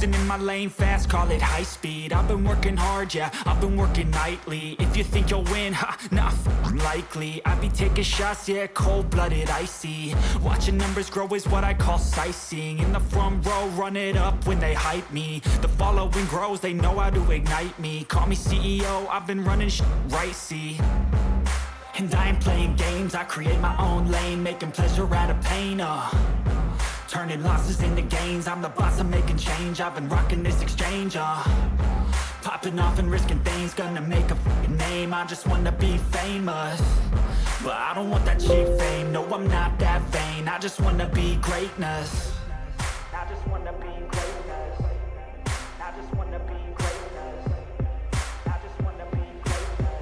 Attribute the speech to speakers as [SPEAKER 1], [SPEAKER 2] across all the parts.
[SPEAKER 1] cruising in my lane fast, call it high speed. I've been working hard, yeah, I've been working nightly. If you think you'll win, ha, nah, likely. I be taking shots, yeah, cold-blooded, icy. Watching numbers grow is what I call sightseeing. In the front row, run it up when they hype me. The following grows, they know how to ignite me. Call me CEO, I've been running shit right, see. And I ain't playing games, I create my own lane, making pleasure out of pain, turning losses into gains, I'm the boss, I'm making change. I've been rocking this exchange, popping off and risking things, gonna make a f***ing name. I just wanna be famous, but I don't want that cheap fame. No, I'm not that vain, I just wanna be greatness. I just wanna be greatness. I just wanna be greatness. I just wanna be greatness.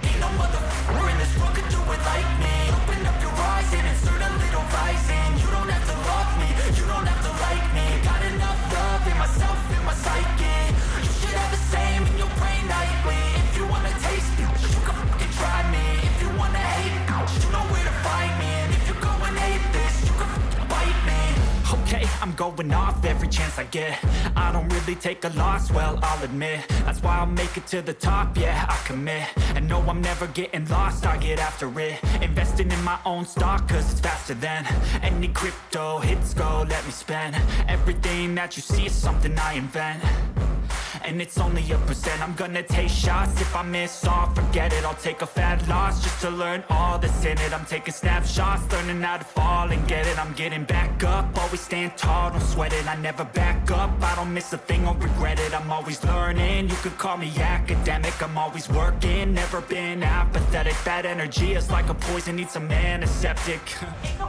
[SPEAKER 1] Ain't no motherfucker in this world could do it like me. Open up your eyes and insert a little vice in. You don't have to love me, you don't have to like me. Got enough love in myself, in my psyche. You should have the same in your brain nightly. If you wanna taste me, you can fucking try me. If you wanna hate me, you know where to find me. And if you're going hate this, you can fucking bite me. Okay, I'm going off every chance I get. I don't really take a loss, well, I'll admit. That's why I'll make it to the top, yeah, I commit. And no, I'm never getting lost, I get after it. Investing in my own stock, cause it's faster than any crypto hits go, let me spend. Everything that you see is something I invent, and it's only a percent. I'm gonna take shots, if I miss all, forget it. I'll take a fat loss just to learn all that's in it. I'm taking snapshots, learning how to fall and get it. I'm getting back up, always stand tall, don't sweat it. I never back up, I don't miss a thing or regret it. I'm always learning, you could call me academic. I'm always working, never been apathetic. Bad energy is like a poison, needs some antiseptic. Ain't no